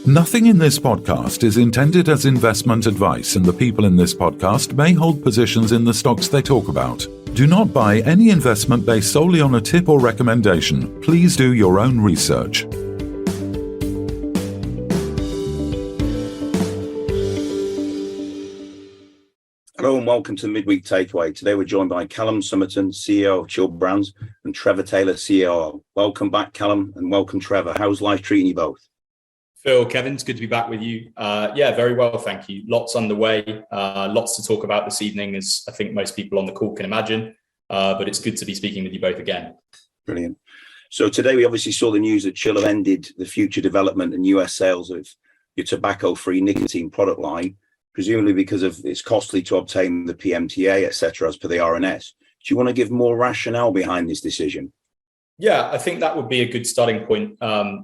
Nothing in this podcast is intended as investment advice, and the people in this podcast may hold positions in the stocks they talk about. Do not buy any investment based solely on a tip or recommendation. Please do your own research. Hello and welcome to the Midweek Takeaway. Today we're joined by Callum Sommerton, CEO of Chilled Brands, and Trevor Taylor, COO. Welcome back, Callum, and welcome, Trevor. How's life treating you both? Phil, Kevin, it's good to be back with you. Yeah, very well, thank you. Lots underway, lots to talk about this evening, as I think most people on the call can imagine. But it's good to be speaking with you both again. Brilliant. So today we obviously saw the news that Chill have ended the future development and US sales of your tobacco-free nicotine product line, presumably because of it's costly to obtain the PMTA, etc., as per the RNS. Do you want to give more rationale behind this decision? Yeah, I think that would be a good starting point.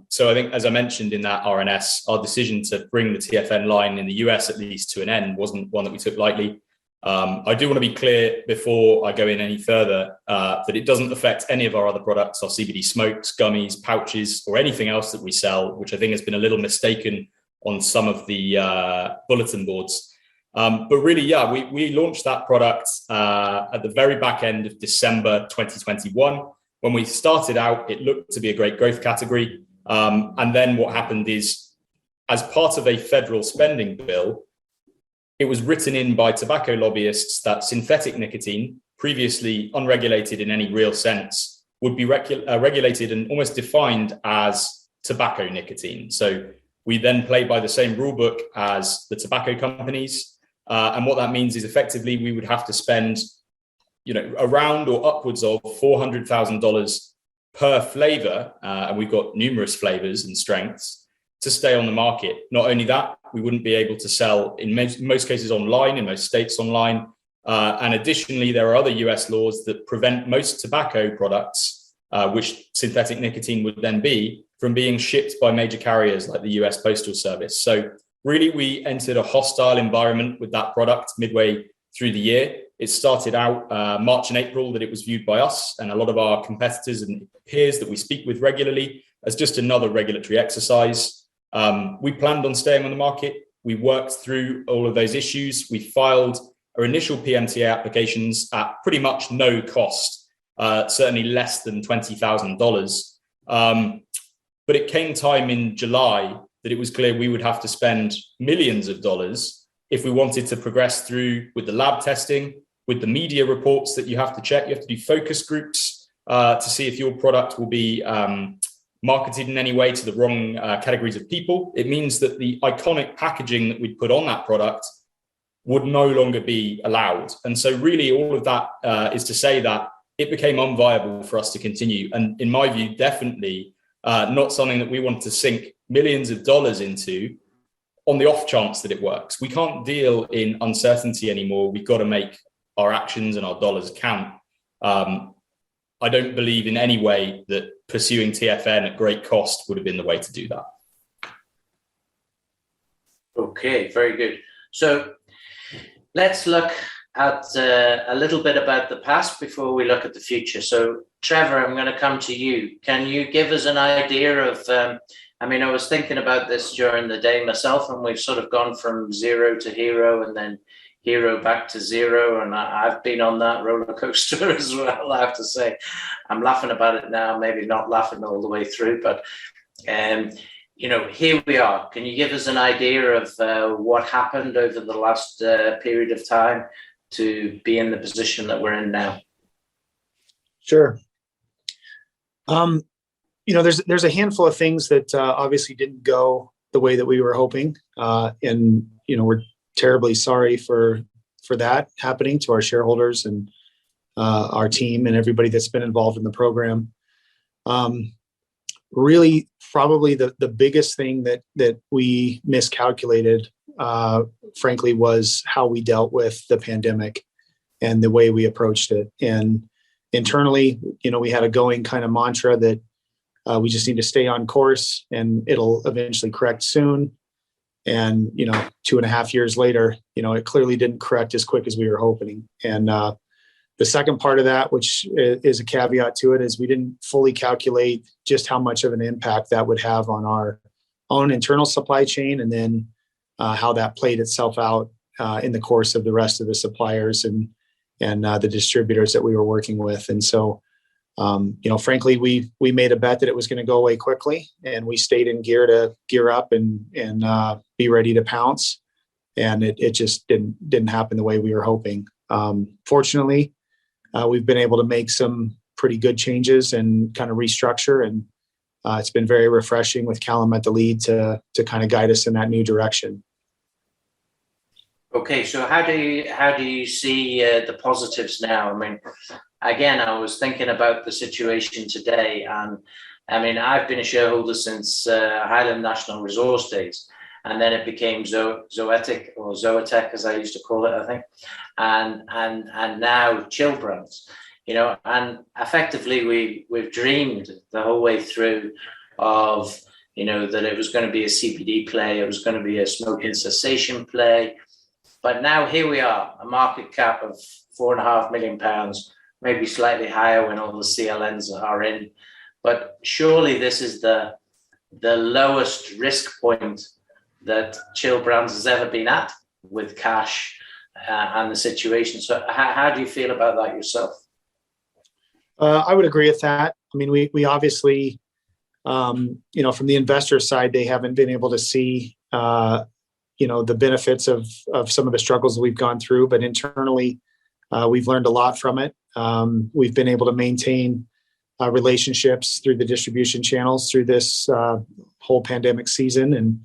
So I think, as I mentioned in that RNS, our decision to bring the TFN line in the US at least to an end wasn't one that we took lightly. I do want to be clear before I go in any further that it doesn't affect any of our other products, our CBD smokes, gummies, pouches, or anything else that we sell, which I think has been a little mistaken on some of the bulletin boards. But really, yeah, we launched that product at the very back end of December 2021. When we started out, it looked to be a great growth category. And then what happened is, as part of a federal spending bill, it was written in by tobacco lobbyists that synthetic nicotine, previously unregulated in any real sense, would be regulated and almost defined as tobacco nicotine. So we then play by the same rule book as the tobacco companies. And what that means is effectively we would have to spend around or upwards of $400,000 per flavor, and we've got numerous flavors and strengths to stay on the market. Not only that, we wouldn't be able to sell in most cases online, in most states online. And additionally, there are other US laws that prevent most tobacco products, which synthetic nicotine would then be, from being shipped by major carriers like the US Postal Service. So really, we entered a hostile environment with that product midway through the year. It started out March and April that it was viewed by us and a lot of our competitors and peers that we speak with regularly as just another regulatory exercise. We planned on staying on the market. We worked through all of those issues. We filed our initial PMTA applications at pretty much no cost, certainly less than $20,000. But it came time in July that it was clear we would have to spend millions of dollars if we wanted to progress through with the lab testing, with the media reports that you have to check. You have to do focus groups to see if your product will be marketed in any way to the wrong categories of people. It means that the iconic packaging that we'd put on that product would no longer be allowed. And so really all of that is to say that it became unviable for us to continue. And in my view, definitely not something that we want to sink millions of dollars into on the off chance that it works. We can't deal in uncertainty anymore. We've got to make our actions and our dollars count. I don't believe in any way that pursuing TFN at great cost would have been the way to do that. Okay, very good. So let's look at a little bit about the past before we look at the future. So Trevor, I'm going to come to you. Can you give us an idea of, I was thinking about this during the day myself, and we've sort of gone from zero to hero and then hero back to zero. And I've been on that roller coaster as well, I have to say. I'm laughing about it now, maybe not laughing all the way through, but, here we are. Can you give us an idea of what happened over the last period of time to be in the position that we're in now? Sure. There's a handful of things that obviously didn't go the way that we were hoping. And we're terribly sorry for that happening to our shareholders and our team and everybody that's been involved in the program. Really, probably the biggest thing that we miscalculated, frankly, was how we dealt with the pandemic and the way we approached it. And internally, we had a going kind of mantra that we just need to stay on course and it'll eventually correct soon. And, 2.5 years later, it clearly didn't correct as quick as we were hoping. And the second part of that, which is a caveat to it, is we didn't fully calculate just how much of an impact that would have on own internal supply chain, and then how that played itself out in the course of the rest of the suppliers and the distributors that we were working with. And so, frankly, we made a bet that it was going to go away quickly, and we stayed in gear to gear up and be ready to pounce. And it just didn't happen the way we were hoping. Fortunately, we've been able to make some pretty good changes and kind of restructure, and it's been very refreshing with Callum at the lead to kind of guide us in that new direction. Okay, so how do you see the positives now? I mean, again, I was thinking about the situation today, and I mean, I've been a shareholder since Highland National Resource days, and then it became Zoetic, or Zoetech, as I used to call it, I think, and now Chillbrands. And effectively we've dreamed the whole way through of, that it was going to be a CBD play, it was going to be a smoking cessation play. But now here we are, a market cap of £4.5 million, maybe slightly higher when all the CLNs are in. But surely this is the lowest risk point that Chillbrands has ever been at with cash and the situation. So how do you feel about that yourself? I would agree with that. I mean, we obviously, from the investor side, they haven't been able to see, the benefits of some of the struggles that we've gone through, but internally, we've learned a lot from it. We've been able to maintain relationships through the distribution channels through this whole pandemic season. And,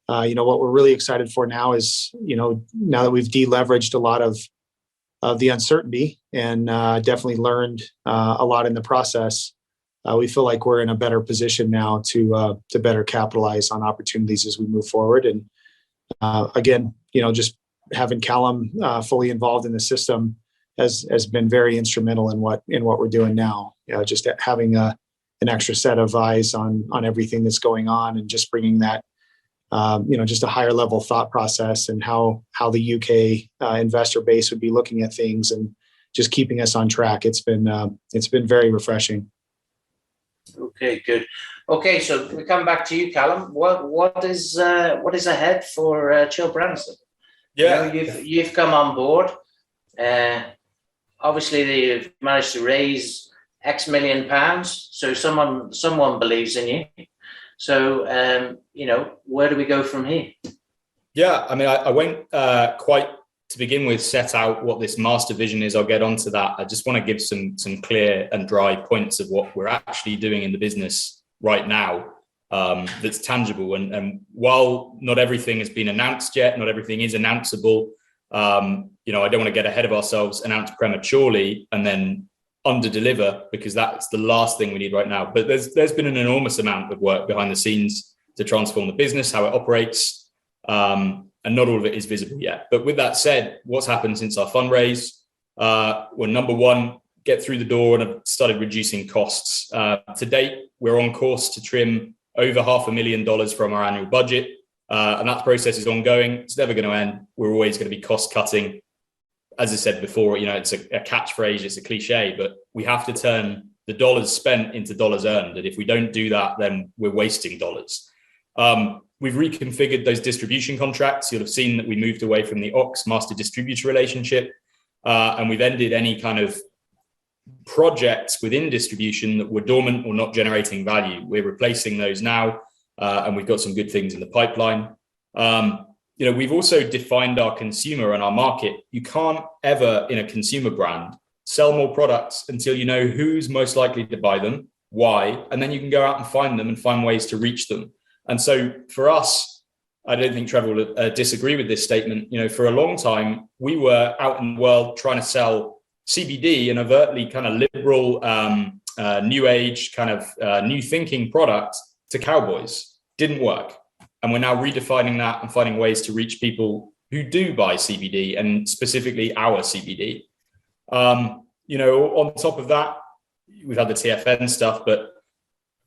what we're really excited for now is, now that we've deleveraged a lot of the uncertainty and definitely learned a lot in the process, we feel like we're in a better position now to better capitalize on opportunities as we move forward. And again, just having Callum fully involved in the system has been very instrumental in what we're doing now. Just having an extra set of eyes on everything that's going on, and just bringing that, just a higher level thought process and how the UK investor base would be looking at things, and just keeping us on track. It's been very refreshing. Okay, good. Okay, so we come back to you, Callum. What is ahead for Chillbrands? Yeah, you've come on board. Obviously, you've managed to raise X million pounds, so someone believes in you. So, where do we go from here? Yeah, I mean, I won't quite to begin with set out what this master vision is. I'll get onto that. I just want to give some clear and dry points of what we're actually doing in the business right now that's tangible. And while not everything has been announced yet, not everything is announceable, I don't want to get ahead of ourselves, announce prematurely, and then under-deliver, because that's the last thing we need right now. But there's been an enormous amount of work behind the scenes to transform the business, how it operates, and not all of it is visible yet. But with that said, what's happened since our fundraise? Well, number one, get through the door and have started reducing costs. To date, we're on course to trim over $500,000 from our annual budget, and that process is ongoing. It's never going to end. We're always going to be cost cutting. As I said before, it's a catchphrase, it's a cliche, but we have to turn the dollars spent into dollars earned. And if we don't do that, then we're wasting dollars. We've reconfigured those distribution contracts. You'll have seen that we moved away from the OX master distributor relationship, and we've ended any kind of projects within distribution that were dormant or not generating value. We're replacing those now, and we've got some good things in the pipeline. We've also defined our consumer and our market. You can't ever, in a consumer brand, sell more products until you know who's most likely to buy them, why, and then you can go out and find them and find ways to reach them. And so for us, I don't think Trevor will disagree with this statement. For a long time, we were out in the world trying to sell CBD, an overtly kind of liberal, new age kind of new thinking product, to cowboys. Didn't work. And we're now redefining that and finding ways to reach people who do buy CBD, and specifically our CBD. On top of that, we've had the TFN stuff, but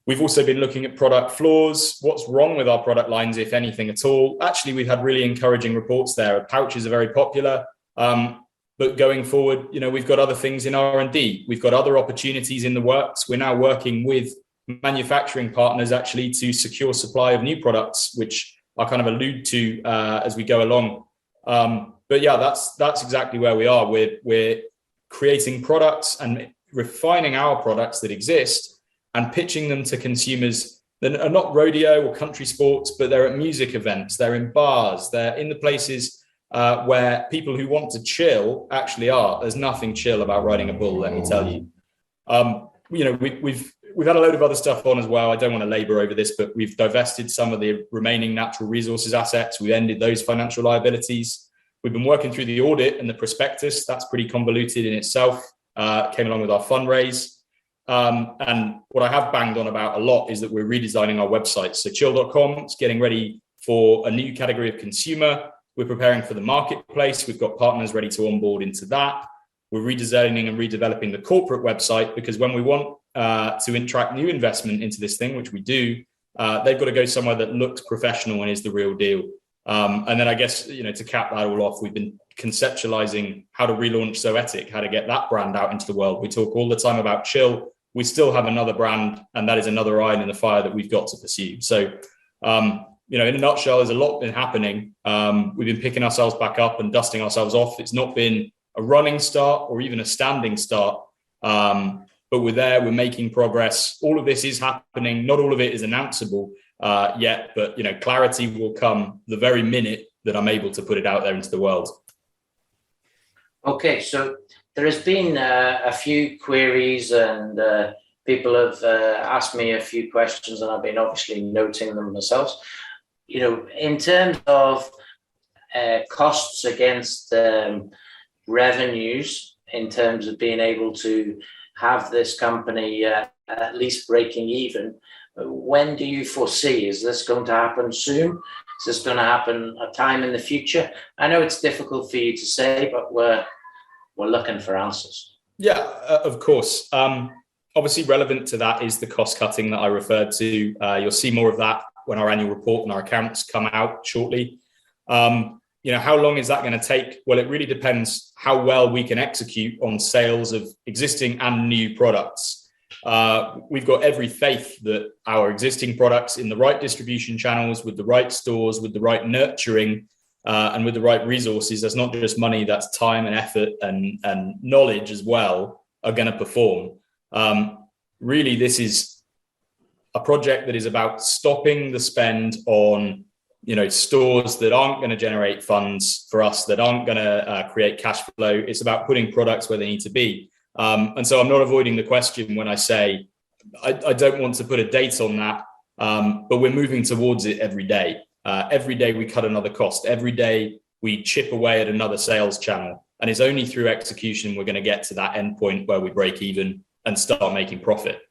we've also been looking at product flaws. What's wrong with our product lines, if anything at all? Actually, we've had really encouraging reports there. Pouches are very popular. But going forward, we've got other things in R&D. We've got other opportunities in the works. We're now working with manufacturing partners actually to secure supply of new products, which I kind of allude to as we go along. But yeah, that's exactly where we are. We're creating products and refining our products that exist and pitching them to consumers that are not rodeo or country sports, but they're at music events, they're in bars, they're in the places where people who want to chill actually are. There's nothing chill about riding a bull, let me tell you. We've had a load of other stuff on as well. I don't want to labor over this, but we've divested some of the remaining natural resources assets. We ended those financial liabilities. We've been working through the audit and the prospectus. That's pretty convoluted in itself. Came along with our fundraise. And what I have banged on about a lot is that we're redesigning our website. So chill.com is getting ready for a new category of consumer. We're preparing for the marketplace. We've got partners ready to onboard into that. We're redesigning and redeveloping the corporate website, because when we want to attract new investment into this thing, which we do, they've got to go somewhere that looks professional and is the real deal. And then I guess, to cap that all off, we've been conceptualizing how to relaunch Zoetic, how to get that brand out into the world. We talk all the time about chill. We still have another brand, and that is another iron in the fire that we've got to pursue. So, in a nutshell, there's a lot been happening. We've been picking ourselves back up and dusting ourselves off. It's not been a running start or even a standing start. But we're there, we're making progress. All of this is happening. Not all of it is announceable yet, but clarity will come the very minute that I'm able to put it out there into the world. Okay, so there has been a few queries, and people have asked me a few questions, and I've been obviously noting them myself. In terms of costs against revenues, in terms of being able to have this company at least breaking even, when do you foresee? Is this going to happen soon? Is this going to happen a time in the future? I know it's difficult for you to say, but we're looking for answers. Yeah, of course. Obviously relevant to that is the cost cutting that I referred to. You'll see more of that when our annual report and our accounts come out shortly. How long is that going to take? Well, it really depends how well we can execute on sales of existing and new products. We've got every faith that our existing products in the right distribution channels, with the right stores, with the right nurturing, and with the right resources, that's not just money, that's time and effort and knowledge as well, are going to perform. Really, this is a project that is about stopping the spend on stores that aren't going to generate funds for us, that aren't going to create cash flow. It's about putting products where they need to be. And so I'm not avoiding the question when I say I don't want to put a date on that, but we're moving towards it every day. Every day we cut another cost. Every day we chip away at another sales channel. And it's only through execution we're going to get to that end point where we break even and start making profit.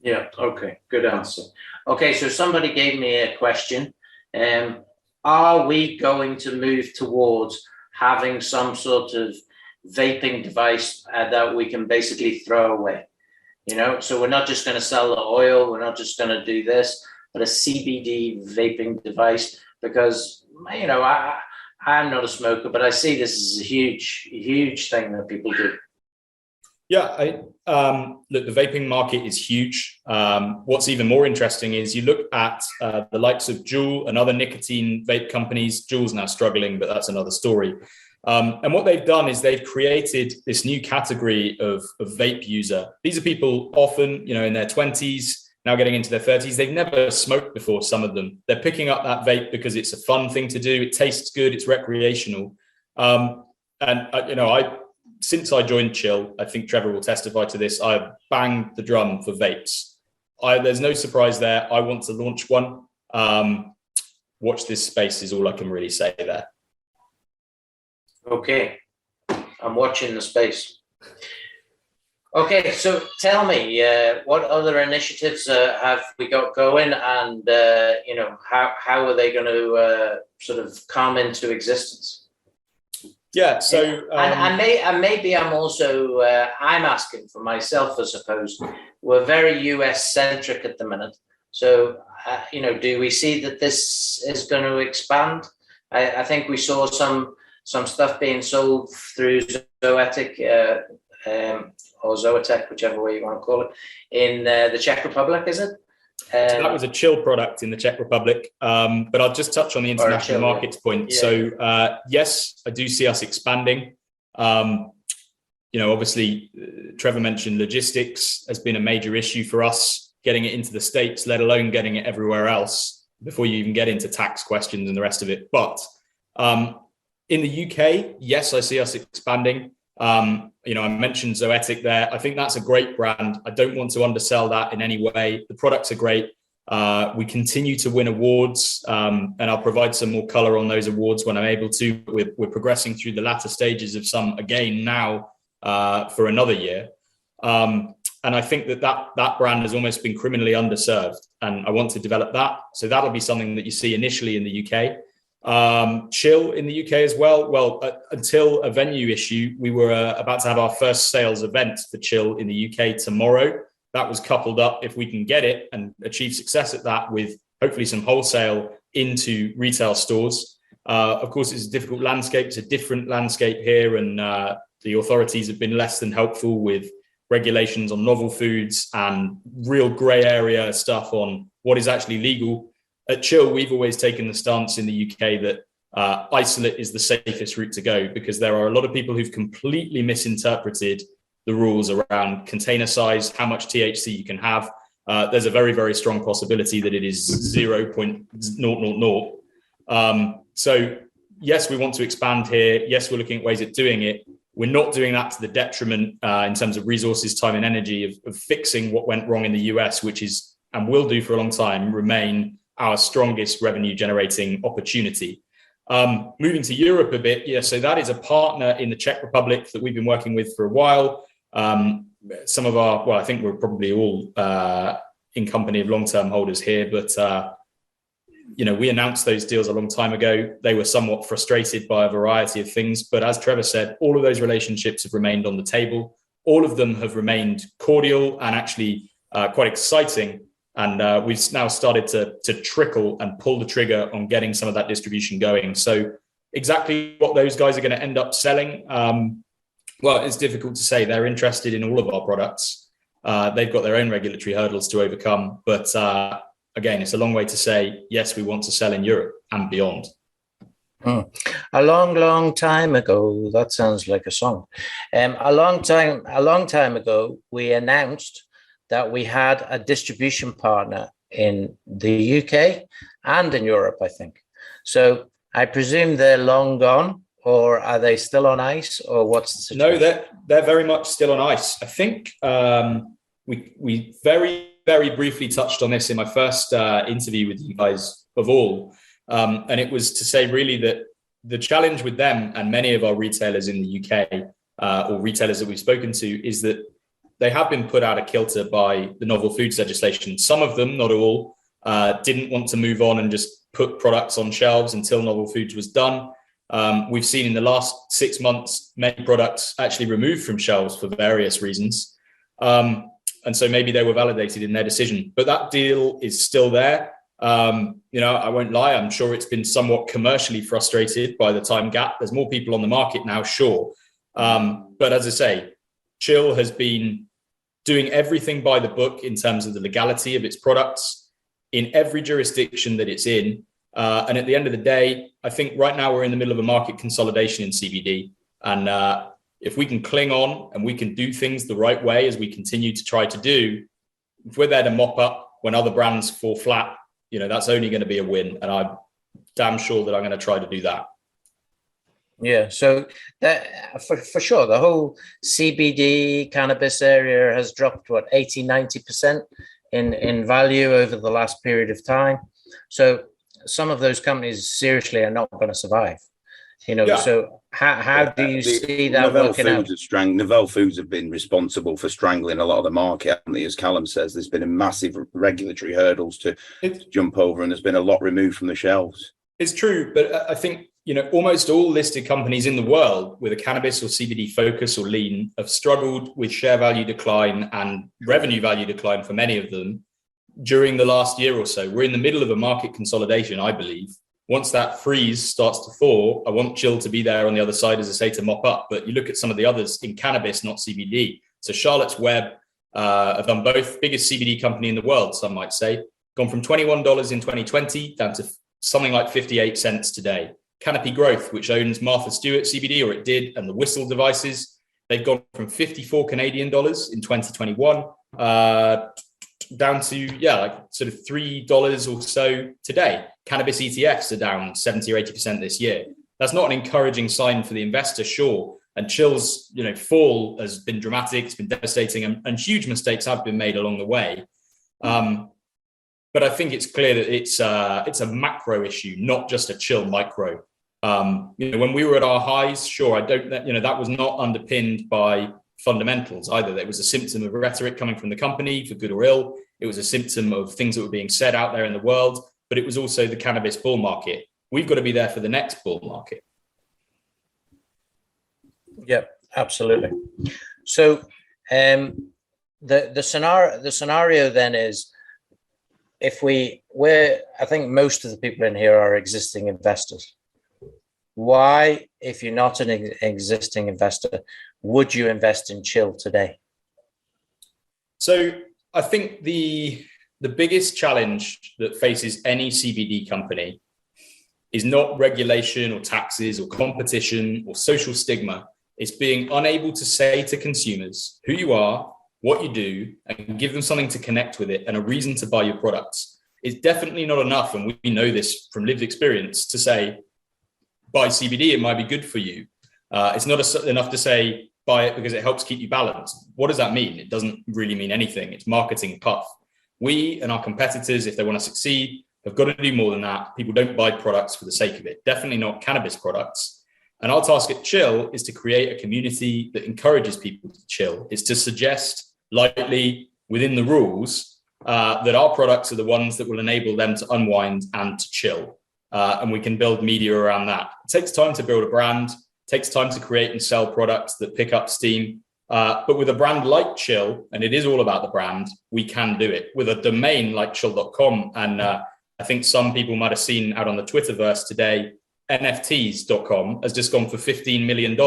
Yeah, okay, good answer. Okay, so somebody gave me a question. Are we going to move towards having some sort of vaping device that we can basically throw away? So we're not just going to sell the oil, we're not just going to do this, but a CBD vaping device, because I'm not a smoker, but I see this as a huge thing that people do. Yeah, look, the vaping market is huge. What's even more interesting is you look at the likes of Juul and other nicotine vape companies. Juul's now struggling, but that's another story. And what they've done is they've created this new category of vape user. These are people often, in their 20s, now getting into their 30s. They've never smoked before, some of them. They're picking up that vape because it's a fun thing to do. It tastes good. It's recreational. Since I joined Chill, I think Trevor will testify to this, I've banged the drum for vapes. There's no surprise there. I want to launch one. Watch this space is all I can really say there. Okay, I'm watching the space. Okay, so tell me, what other initiatives have we got going, and how are they going to sort of come into existence? Yeah, so and maybe I'm also I'm asking for myself, I suppose. We're very US centric at the minute, so do we see that this is going to expand? I think we saw some stuff being sold through Zoetic or Zoetek, whichever way you want to call it, in the Czech Republic, is it? So that was a chill product in the Czech Republic, but I'll just touch on the international markets point. Yeah. So yes, I do see us expanding. Obviously, Trevor mentioned logistics has been a major issue for us, getting it into the States, let alone getting it everywhere else before you even get into tax questions and the rest of it. But in the UK, yes, I see us expanding. I mentioned Zoetic there. I think that's a great brand. I don't want to undersell that in any way. The products are great. We continue to win awards, and I'll provide some more color on those awards when I'm able to. We're progressing through the latter stages of some again now for another year. And I think that brand has almost been criminally underserved, and I want to develop that. So that'll be something that you see initially in the UK. Chill in the UK as well. Well, until a venue issue, we were about to have our first sales event for Chill in the UK tomorrow. That was coupled up, if we can get it and achieve success at that, with hopefully some wholesale into retail stores. Of course, it's a difficult landscape. It's a different landscape here, and the authorities have been less than helpful with regulations on novel foods and real grey area stuff on what is actually legal. At Chill, we've always taken the stance in the UK that isolate is the safest route to go, because there are a lot of people who've completely misinterpreted the rules around container size, how much THC you can have. There's a very, very strong possibility that it is 0.000. So yes, we want to expand here. Yes, we're looking at ways of doing it. We're not doing that to the detriment in terms of resources, time and energy of fixing what went wrong in the US, which is, and will do for a long time, remain our strongest revenue generating opportunity. Moving to Europe a bit. Yeah, so that is a partner in the Czech Republic that we've been working with for a while. Some of I think we're probably all in company of long-term holders here, but we announced those deals a long time ago. They were somewhat frustrated by a variety of things, but as Trevor said, all of those relationships have remained on the table. All of them have remained cordial and actually quite exciting. And we've now started to trickle and pull the trigger on getting some of that distribution going. So exactly what those guys are going to end up selling, it's difficult to say. They're interested in all of our products. They've got their own regulatory hurdles to overcome. But again, it's a long way to say, yes, we want to sell in Europe and beyond. A long, long time ago, that sounds like a song. A long time ago, we announced that we had a distribution partner in the UK and in Europe, I think. So I presume they're long gone, or are they still on ice, or what's the situation? No, they're very much still on ice. I think we very, very briefly touched on this in my first interview with you guys of all. And it was to say really that the challenge with them and many of our retailers in the UK or retailers that we've spoken to is that they have been put out of kilter by the novel foods legislation. Some of them, not all, didn't want to move on and just put products on shelves until novel foods was done. We've seen in the last 6 months, many products actually removed from shelves for various reasons. And so maybe they were validated in their decision, but that deal is still there. I won't lie. I'm sure it's been somewhat commercially frustrated by the time gap. There's more people on the market now, sure. But as I say, Chill has been doing everything by the book in terms of the legality of its products in every jurisdiction that it's in. And at the end of the day, I think right now we're in the middle of a market consolidation in CBD. And if we can cling on and we can do things the right way, as we continue to try to do, if we're there to mop up when other brands fall flat, that's only going to be a win. And I'm damn sure that I'm going to try to do that. Yeah, so that for sure, the whole CBD cannabis area has dropped, 80-90% in value over the last period of time. So some of those companies seriously are not going to survive. So how do you see that working out? Novell Foods have been responsible for strangling a lot of the market, haven't they? As Callum says, there's been a massive regulatory hurdles to jump over, and there's been a lot removed from the shelves. It's true, but I think almost all listed companies in the world with a cannabis or CBD focus or lean have struggled with share value decline and revenue value decline for many of them during the last year or so. We're in the middle of a market consolidation, I believe. Once that freeze starts to fall, I want Chill to be there on the other side, as I say, to mop up. But you look at some of the others in cannabis, not CBD, So Charlotte's Web have done both, biggest CBD company in the world, some might say, gone from $21 in 2020 down to something like 58 cents today. Canopy Growth, which owns Martha Stewart CBD, or it did, and the Whistle devices, they've gone from 54 Canadian dollars in 2021 down to, like sort of $3 or so today. Cannabis ETFs are down 70 or 80% this year. That's not an encouraging sign for the investor, sure. And Chill's, fall has been dramatic. It's been devastating, and huge mistakes have been made along the way. But I think it's clear that it's a macro issue, not just a Chill micro. When we were at our highs, sure, that was not underpinned by fundamentals either. That was a symptom of rhetoric coming from the company, for good or ill. It was a symptom of things that were being said out there in the world, but it was also the cannabis bull market. We've got to be there for the next bull market. Yeah, absolutely. So the scenario then is, I think most of the people in here are existing investors. Why, if you're not an existing investor, would you invest in Chill today? So I think the biggest challenge that faces any CBD company is not regulation or taxes or competition or social stigma. It's being unable to say to consumers who you are, what you do, and give them something to connect with it and a reason to buy your products. It's definitely not enough, and we know this from lived experience, to say, buy CBD, it might be good for you. It's not enough to say, buy it because it helps keep you balanced. What does that mean? It doesn't really mean anything. It's marketing puff. We and our competitors, if they want to succeed, have got to do more than that. People don't buy products for the sake of it, definitely not cannabis products. And our task at Chill is to create a community that encourages people to chill. It's to suggest lightly within the rules that our products are the ones that will enable them to unwind and to chill. And we can build media around that. It takes time to build a brand, it takes time to create and sell products that pick up steam. But with a brand like Chill, and it is all about the brand, we can do it. With a domain like chill.com, and I think some people might have seen out on the Twitterverse today, NFTs.com has just gone for $15 million.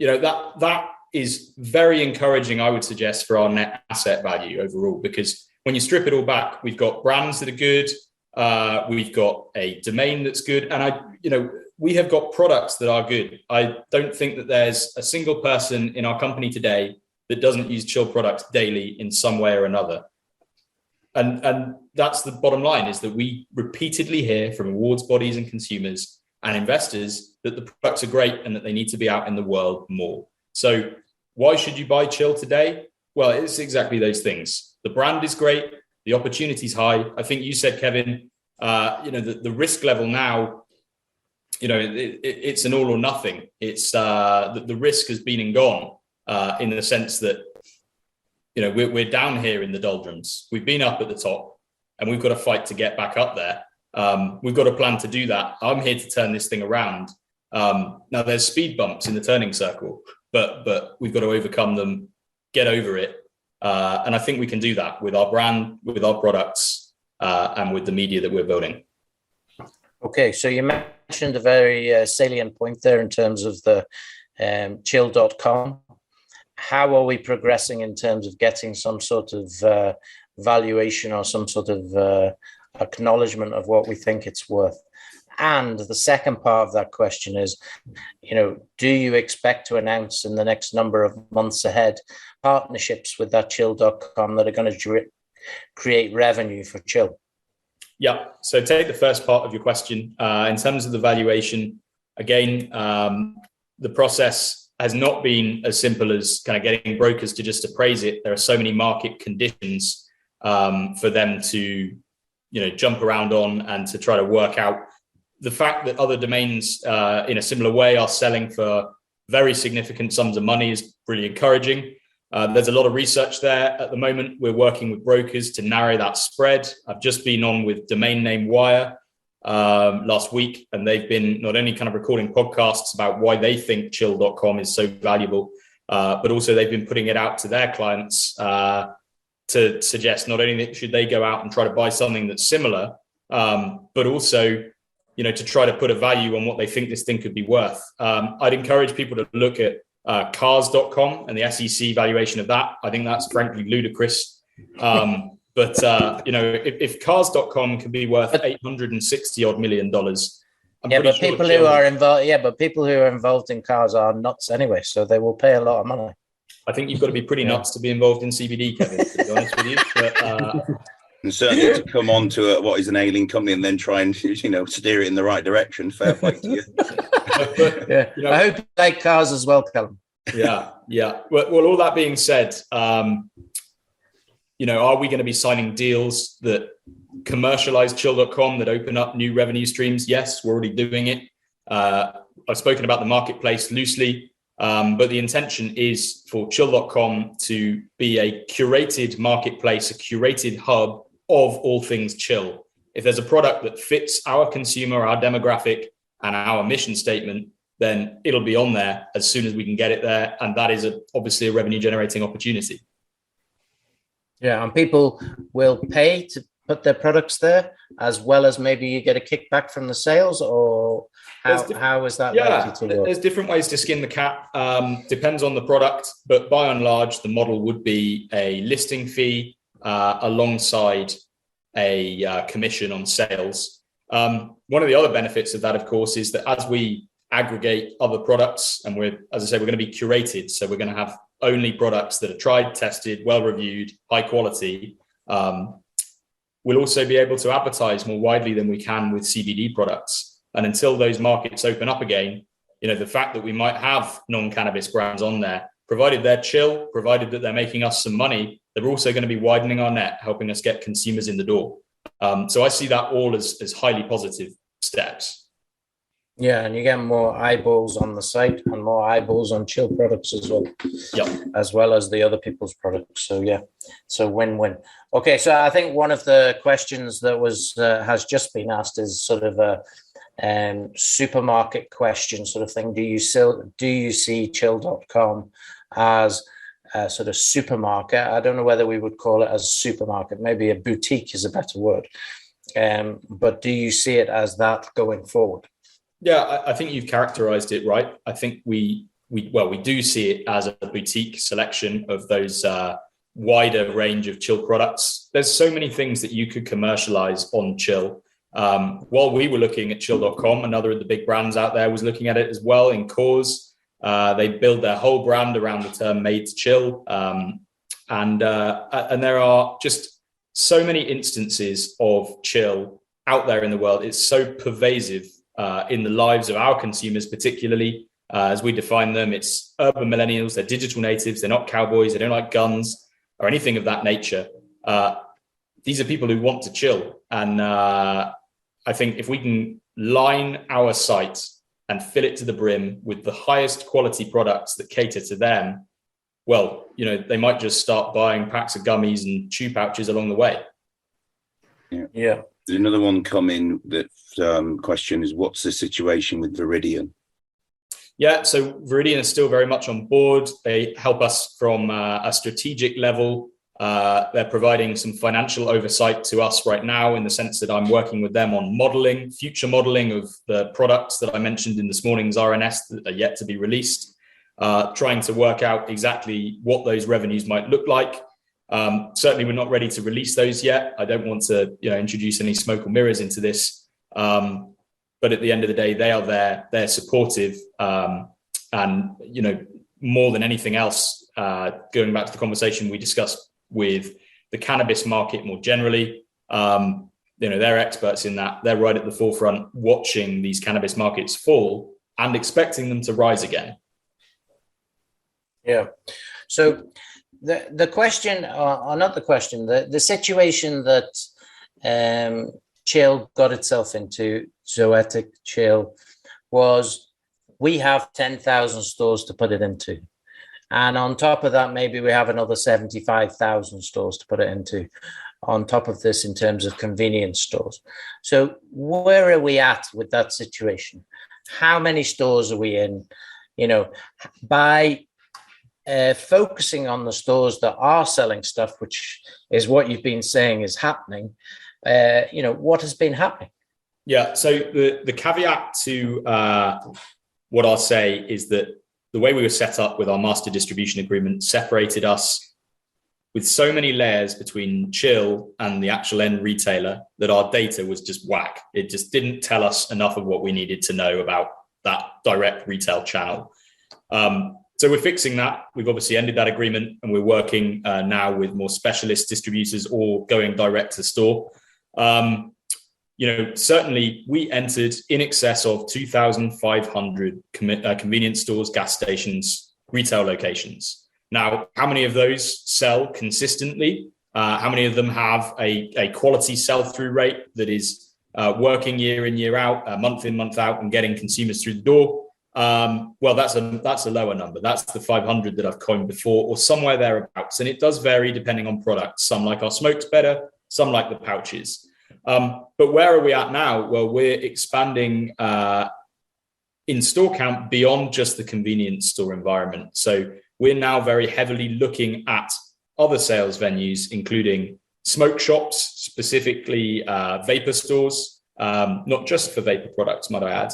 That is very encouraging, I would suggest, for our net asset value overall, because when you strip it all back, we've got brands that are good, we've got a domain that's good, and we have got products that are good. I don't think that there's a single person in our company today that doesn't use Chill products daily in some way or another. And that's the bottom line, is that we repeatedly hear from awards bodies and consumers and investors that the products are great and that they need to be out in the world more. So why should you buy Chill today? Well, it's exactly those things. The brand is great. The opportunity is high. I think you said, Kevin, the risk level now, it's an all or nothing. It's the risk has been and gone in the sense that, we're down here in the doldrums. We've been up at the top and we've got to fight to get back up there. We've got a plan to do that. I'm here to turn this thing around. Now there's speed bumps in the turning circle, but we've got to overcome them, get over it. And I think we can do that with our brand, with our products, and with the media that we're building. Okay, so you mentioned a very salient point there in terms of the chill.com. How are we progressing in terms of getting some sort of valuation or some sort of acknowledgement of what we think it's worth? And the second part of that question is, do you expect to announce in the next number of months ahead partnerships with that chill.com that are going to create revenue for Chill? Yeah. So take the first part of your question. In terms of the valuation, again, the process has not been as simple as kind of getting brokers to just appraise it. There are so many market conditions for them to, jump around on and to try to work out. The fact that other domains in a similar way are selling for very significant sums of money is really encouraging. There's a lot of research there at the moment. We're working with brokers to narrow that spread. I've just been on with Domain Name Wire last week, and they've been not only kind of recording podcasts about why they think chill.com is so valuable, but also they've been putting it out to their clients to suggest not only that should they go out and try to buy something that's similar, but also to try to put a value on what they think this thing could be worth. I'd encourage people to look at Cars.com and the SEC valuation of that, I think that's frankly ludicrous. But if Cars.com can be worth $860 odd million, but people who are involved in cars are nuts anyway, so they will pay a lot of money. I think you've got to be pretty nuts to be involved in CBD, Kevin, to be honest with you. But, and certainly to come on to what is an ailing company and then try and steer it in the right direction. Fair play to you. I hope you like cars as well, Callum. Yeah. Well, all that being said, are we going to be signing deals that commercialize chill.com, that open up new revenue streams? Yes, we're already doing it. I've spoken about the marketplace loosely, but the intention is for chill.com to be a curated marketplace, a curated hub of all things chill. If there's a product that fits our consumer, our demographic, and our mission statement, then it'll be on there as soon as we can get it there. And that is obviously a revenue generating opportunity. Yeah, and people will pay to put their products there, as well as maybe you get a kickback from the sales, or how is that likely to work? There's different ways to skin the cat. Depends on the product, but by and large, the model would be a listing fee alongside a commission on sales. One of the other benefits of that, of course, is that as we aggregate other products, and we're going to be curated, so we're going to have only products that are tried, tested, well-reviewed, high quality. We'll also be able to advertise more widely than we can with CBD products. And until those markets open up again, the fact that we might have non-cannabis brands on there, provided they're chill, provided that they're making us some money, they're also going to be widening our net, helping us get consumers in the door. So I see that all as highly positive steps. Yeah, and you get more eyeballs on the site and more eyeballs on chill products as well. As well as the other people's products. So so win-win. Okay, so I think one of the questions that has just been asked is sort of a supermarket question sort of thing. Do you see chill.com as a sort of supermarket? I don't know whether we would call it as a supermarket. Maybe a boutique is a better word. But do you see it as that going forward? Yeah, I think you've characterized it right. I think we do see it as a boutique selection of those wider range of chill products. There's so many things that you could commercialize on chill. While we were looking at chill.com, another of the big brands out there was looking at it as well in Cause. They build their whole brand around the term made to chill. And there are just so many instances of chill out there in the world. It's so pervasive in the lives of our consumers, particularly as we define them. It's urban millennials, they're digital natives, they're not cowboys, they don't like guns or anything of that nature. These are people who want to chill. And I think if we can line our site and fill it to the brim with the highest quality products that cater to them, well, they might just start buying packs of gummies and chew pouches along the way. Yeah. There's another one coming that question is, what's the situation with Viridian? Yeah, so Viridian is still very much on board. They help us from a strategic level. They're providing some financial oversight to us right now, in the sense that I'm working with them on future modeling of the products that I mentioned in this morning's RNS that are yet to be released, trying to work out exactly what those revenues might look like. Certainly, we're not ready to release those yet. I don't want to, introduce any smoke or mirrors into this. But at the end of the day, they are there. They're supportive, and more than anything else, going back to the conversation we discussed with the cannabis market more generally, they're experts in that. They're right at the forefront, watching these cannabis markets fall and expecting them to rise again. Yeah. So the question, or not the question, the situation that Chill got itself into, Zoetic Chill, was we have 10,000 stores to put it into. And on top of that, maybe we have another 75,000 stores to put it into, on top of this in terms of convenience stores. So where are we at with that situation? How many stores are we in? By focusing on the stores that are selling stuff, which is what you've been saying is happening, what has been happening? Yeah, so the caveat to what I'll say is that the way we were set up with our master distribution agreement separated us with so many layers between Chill and the actual end retailer that our data was just whack. It just didn't tell us enough of what we needed to know about that direct retail channel. So we're fixing that. We've obviously ended that agreement, and we're working now with more specialist distributors or going direct to store. Certainly we entered in excess of 2,500 convenience stores, gas stations, retail locations. Now, how many of those sell consistently? How many of them have a quality sell-through rate that is working year in, year out, month in, month out, and getting consumers through the door? Well, that's a lower number. That's the 500 that I've coined before, or somewhere thereabouts. And it does vary depending on products. Some like our smoked better, some like the pouches. But where are we at now? Well, we're expanding in store count beyond just the convenience store environment. So we're now very heavily looking at other sales venues, including smoke shops, specifically vapor stores, not just for vapor products, might I add.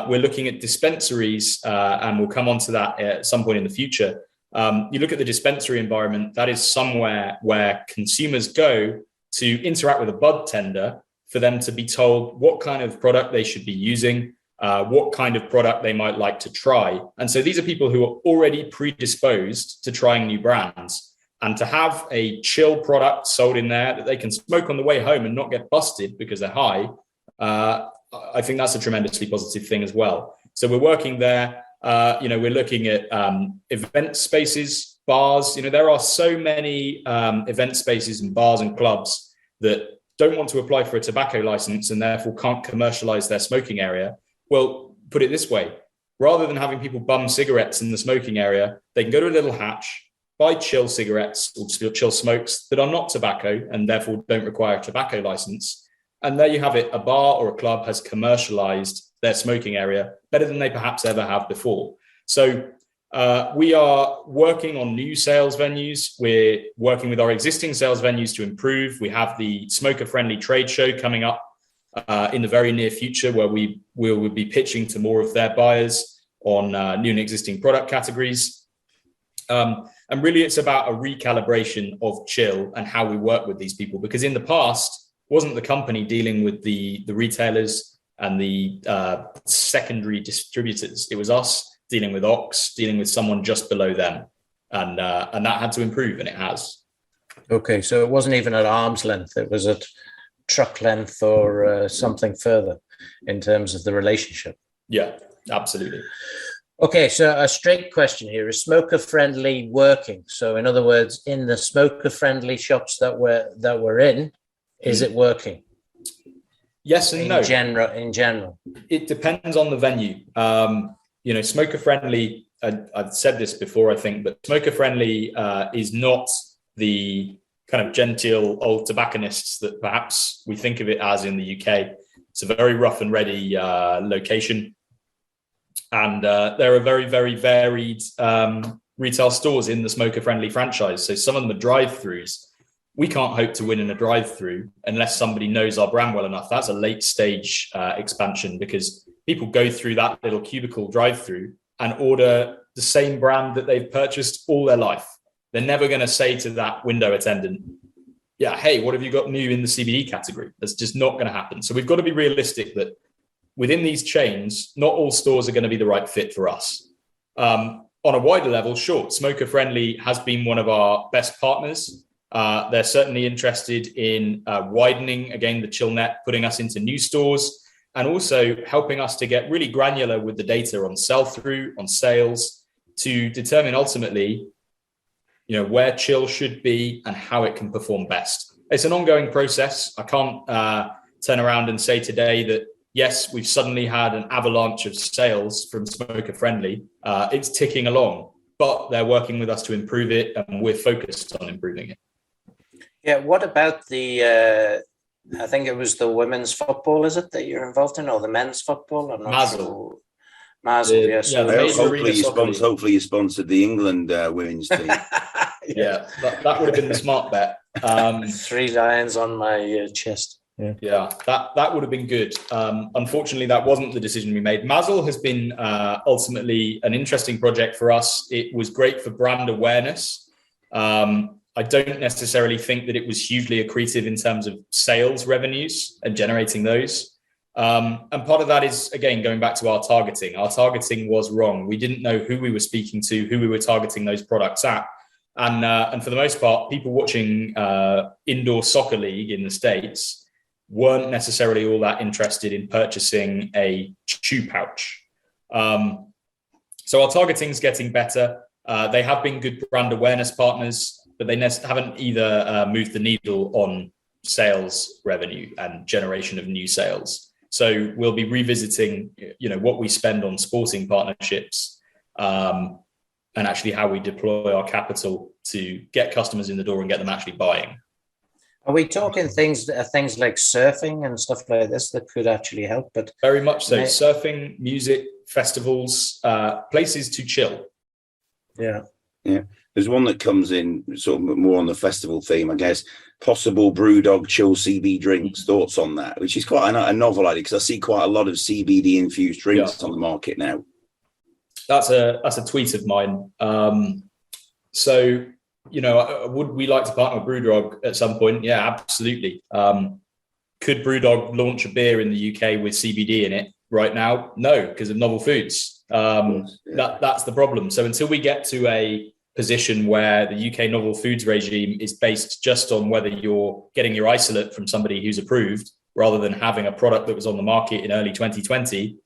We're looking at dispensaries, and we'll come on to that at some point in the future. You look at the dispensary environment, that is somewhere where consumers go to interact with a bud tender for them to be told what kind of product they should be using, what kind of product they might like to try. And so these are people who are already predisposed to trying new brands. And to have a Chill product sold in there that they can smoke on the way home and not get busted because they're high, I think that's a tremendously positive thing as well. So we're working there. We're looking at event spaces, bars. There are so many event spaces and bars and clubs that don't want to apply for a tobacco license and therefore can't commercialize their smoking area. Well, put it this way, rather than having people bum cigarettes in the smoking area, they can go to a little hatch, buy Chill cigarettes or Chill smokes that are not tobacco and therefore don't require a tobacco license. And there you have it. A bar or a club has commercialized their smoking area better than they perhaps ever have before. So we are working on new sales venues. We're working with our existing sales venues to improve. We have the smoker-friendly trade show coming up in the very near future, where we will be pitching to more of their buyers on new and existing product categories. And really, it's about a recalibration of Chill and how we work with these people, because in the past, wasn't the company dealing with the retailers and the secondary distributors. It was us dealing with Ox, dealing with someone just below them. And that had to improve, and it has. Okay, so it wasn't even at arm's length. It was at truck length or something further in terms of the relationship. Yeah, absolutely. Okay, so a straight question here. Is smoker-friendly working? So in other words, in the smoker-friendly shops that we're in, is it working? Yes and no. In general. It depends on the venue. Smoker-friendly, I've said this before, I think, but smoker-friendly is not the kind of genteel old tobacconists that perhaps we think of it as in the UK. It's a very rough and ready location. And there are very, very varied retail stores in the smoker-friendly franchise. So some of them are drive-throughs. We can't hope to win in a drive-through unless somebody knows our brand well enough. That's a late stage expansion, because people go through that little cubicle drive-through and order the same brand that they've purchased all their life. They're never going to say to that window attendant, yeah, hey, what have you got new in the CBD category? That's just not going to happen. So we've got to be realistic that within these chains, not all stores are going to be the right fit for us. On a wider level, sure, Smoker Friendly has been one of our best partners. They're certainly interested in widening, again, the Chill net, putting us into new stores, and also helping us to get really granular with the data on sell-through, on sales, to determine ultimately, where Chill should be and how it can perform best. It's an ongoing process. I can't turn around and say today that, yes, we've suddenly had an avalanche of sales from Smoker Friendly. It's ticking along, but they're working with us to improve it, and we're focused on improving it. Yeah, what about the, I think it was the women's football, is it, that you're involved in, or the men's football? I'm not Mazel. sure. Mazel, yes. Yeah, hopefully you sponsored the England women's team. Yeah, that would have been the smart bet. 3 lions on my chest. Yeah, that would have been good. Unfortunately, that wasn't the decision we made. Mazel has been ultimately an interesting project for us. It was great for brand awareness. I don't necessarily think that it was hugely accretive in terms of sales revenues and generating those. And part of that is, again, going back to our targeting. Our targeting was wrong. We didn't know who we were speaking to, who we were targeting those products at. And for the most part, people watching indoor soccer league in the States weren't necessarily all that interested in purchasing a chew pouch. So our targeting is getting better. They have been good brand awareness partners, but they haven't either moved the needle on sales revenue and generation of new sales. So we'll be revisiting, what we spend on sporting partnerships, and actually how we deploy our capital to get customers in the door and get them actually buying. Are we talking things like surfing and stuff like this that could actually help? But very much so. Surfing, music, festivals, places to chill. Yeah. There's one that comes in sort of more on the festival theme, I guess. Possible Brewdog chill CBD drinks. Thoughts on that? Which is quite a novel idea, because I see quite a lot of CBD infused drinks on the market now. That's a tweet of mine. So, would we like to partner with Brewdog at some point? Yeah, absolutely. Could Brewdog launch a beer in the UK with CBD in it right now? No, because of novel foods. That's the problem. So until we get to a position where the UK novel foods regime is based just on whether you're getting your isolate from somebody who's approved, rather than having a product that was on the market in early 2020,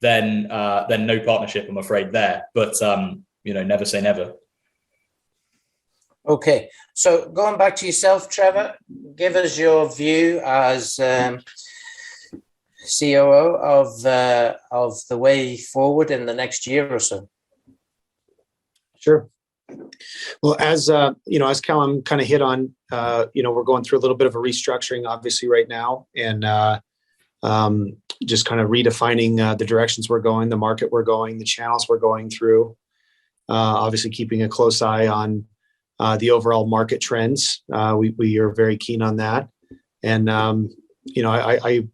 then no partnership, I'm afraid, there. But never say never. Okay, so going back to yourself, Trevor, give us your view as COO of the way forward in the next year or so. Sure. Well, as Callum kind of hit on, we're going through a little bit of a restructuring, obviously, right now, and just kind of redefining the directions we're going, the market we're going, the channels we're going through. Obviously, keeping a close eye on the overall market trends. We are very keen on that, and we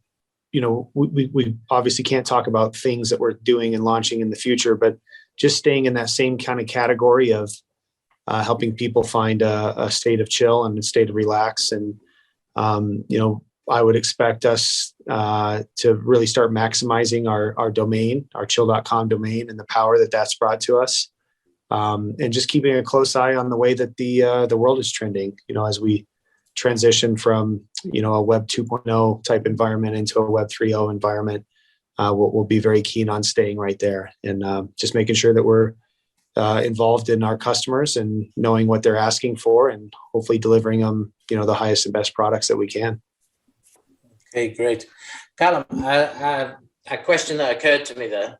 obviously can't talk about things that we're doing and launching in the future, but just staying in that same kind of category of helping people find a state of chill and a state of relax. And, I would expect us to really start maximizing our domain, our chill.com domain, and the power that that's brought to us. And just keeping a close eye on the way that the world is trending, as we transition from, a Web 2.0 type environment into a Web 3.0 environment. We'll be very keen on staying right there and just making sure that we're involved in our customers and knowing what they're asking for, and hopefully delivering them, the highest and best products that we can. Okay, great. Callum, a question that occurred to me there.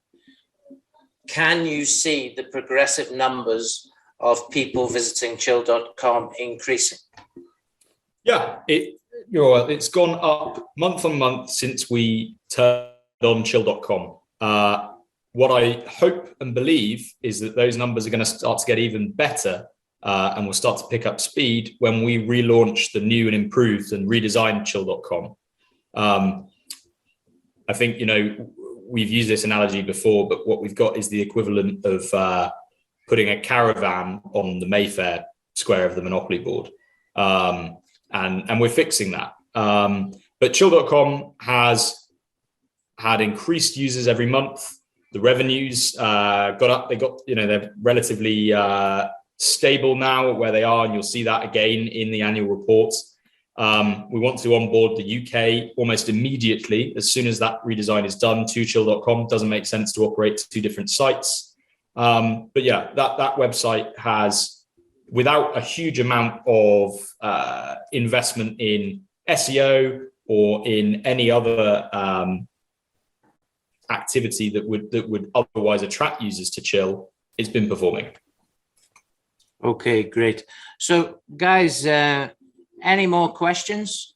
Can you see the progressive numbers of people visiting chill.com increasing? Yeah, it's gone up month on month since we turned on chill.com. What I hope and believe is that those numbers are going to start to get even better, and will start to pick up speed when we relaunch the new and improved and redesigned chill.com. I think, we've used this analogy before, but what we've got is the equivalent of putting a caravan on the Mayfair square of the Monopoly board. And we're fixing that. But chill.com has had increased users every month. The revenues got up. They're relatively stable now where they are, and you'll see that again in the annual reports. We want to onboard the UK almost immediately as soon as that redesign is done to chill.com. Doesn't make sense to operate two different sites. But yeah, that website has, without a huge amount of investment in SEO or in any other activity that would otherwise attract users to Chill, it's been performing. Okay, great. So guys, any more questions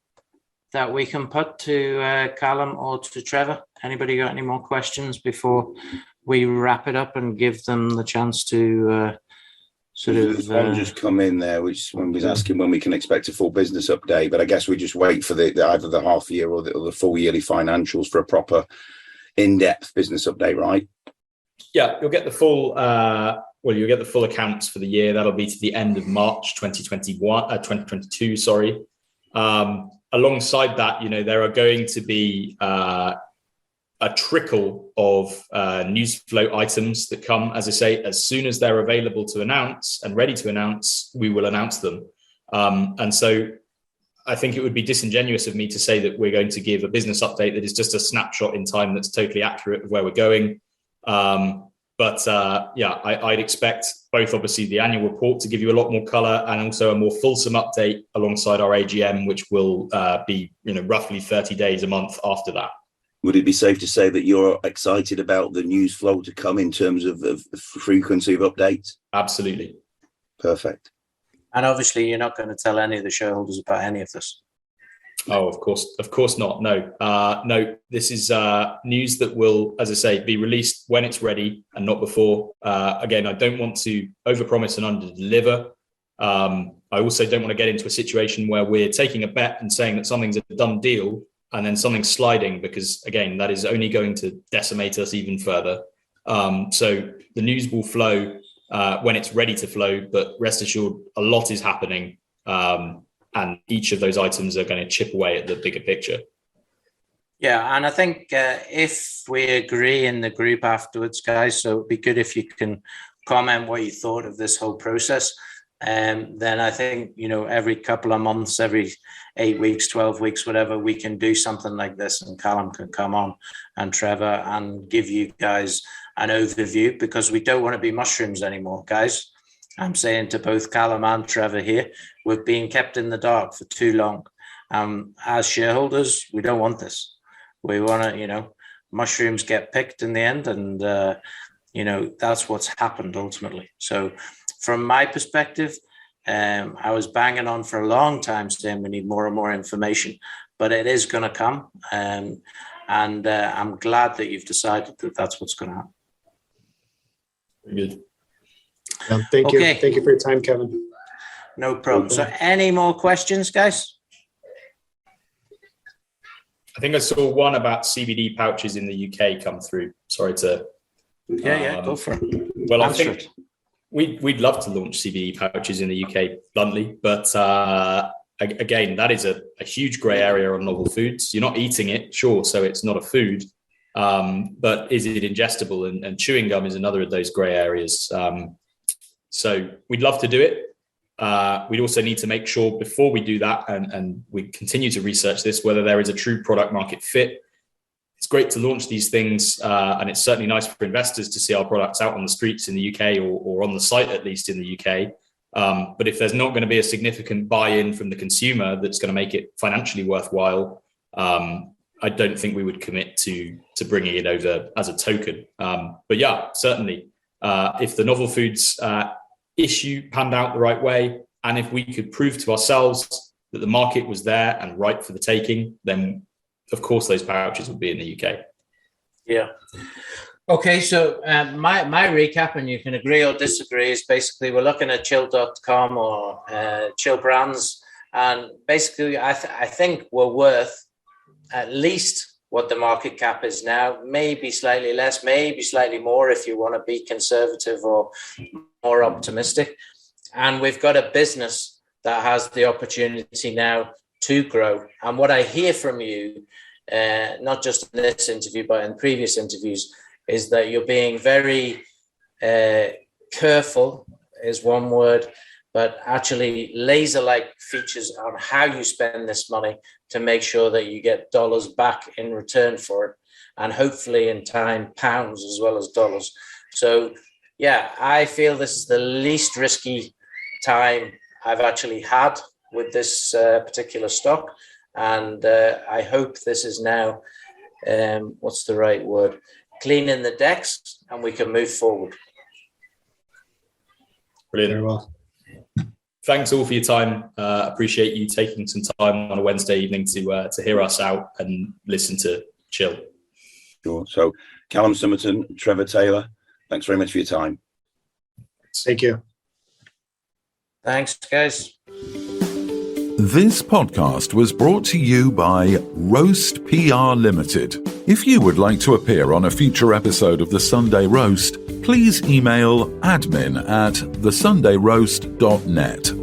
that we can put to Callum or to Trevor? Anybody got any more questions before we wrap it up and give them the chance to sort There's of. one just come in there, which one was asking when we can expect a full business update. But I guess we just wait for the either the half year or the full yearly financials for a proper in-depth business update, right? Yeah, you'll get the full. You'll get the full accounts for the year. That'll be to the end of March 2022. Sorry. Alongside that, there are going to be a trickle of news flow items that come, as I say, as soon as they're available to announce and ready to announce, we will announce them. And so I think it would be disingenuous of me to say that we're going to give a business update that is just a snapshot in time that's totally accurate of where we're going. I'd expect both obviously the annual report to give you a lot more color and also a more fulsome update alongside our AGM, which will be roughly 30 days a month after that. Would it be safe to say that you're excited about the news flow to come in terms of the frequency of updates? Absolutely. Perfect. And obviously, you're not going to tell any of the shareholders about any of this. Oh, of course not. No, no. This is news that will, as I say, be released when it's ready and not before. Again, I don't want to overpromise and underdeliver. I also don't want to get into a situation where we're taking a bet and saying that something's a done deal and then something's sliding, because again, that is only going to decimate us even further. So the news will flow when it's ready to flow, but rest assured, a lot is happening. And each of those items are going to chip away at the bigger picture. Yeah, and I think if we agree in the group afterwards, guys, so it'd be good if you can comment what you thought of this whole process. Then I think, every couple of months, every 8 weeks, 12 weeks, whatever, we can do something like this, and Callum can come on and Trevor and give you guys an overview, because we don't want to be mushrooms anymore, guys. I'm saying to both Callum and Trevor here, we've been kept in the dark for too long. As shareholders, we don't want this. We want to, mushrooms get picked in the end, and, that's what's happened ultimately. So from my perspective, I was banging on for a long time saying we need more and more information, but it is going to come. And I'm glad that you've decided that that's what's going to happen. Very good. Thank you. Thank you for your time, Kevin. No problem. So any more questions, guys? I think I saw one about CBD pouches in the UK come through. Sorry to... Go for it. Well, I think we'd love to launch CBD pouches in the UK, bluntly, but again, that is a huge grey area on novel foods. You're not eating it, sure, so it's not a food, but is it ingestible? And chewing gum is another of those grey areas. So we'd love to do it. We'd also need to make sure before we do that, and we continue to research this, whether there is a true product market fit. It's great to launch these things, and it's certainly nice for investors to see our products out on the streets in the UK, or on the site, at least in the UK. But if there's not going to be a significant buy-in from the consumer that's going to make it financially worthwhile, I don't think we would commit to bringing it over as a token. But yeah, certainly, if the novel foods issue panned out the right way, and if we could prove to ourselves that the market was there and ripe for the taking, then of course those pouches would be in the UK. Yeah. Okay, so my recap, and you can agree or disagree, is basically we're looking at chill.com or chill brands, and basically I think we're worth at least what the market cap is now, maybe slightly less, maybe slightly more if you want to be conservative or more optimistic. And we've got a business that has the opportunity now to grow. And what I hear from you, not just in this interview, but in previous interviews, is that you're being very careful, is one word, but actually laser-like features on how you spend this money to make sure that you get dollars back in return for it, and hopefully in time, pounds as well as dollars. So yeah, I feel this is the least risky time I've actually had with this particular stock. And I hope this is now, what's the right word? Cleaning the decks, and we can move forward. Brilliant. Very well. Thanks all for your time. Appreciate you taking some time on a Wednesday evening to hear us out and listen to Chill. Sure. So Callum, Sommerton, Trevor, Taylor, thanks very much for your time. Thank you. Thanks, guys. This podcast was brought to you by Roast PR Limited. If you would like to appear on a future episode of The Sunday Roast, please email admin@thesundayroast.net.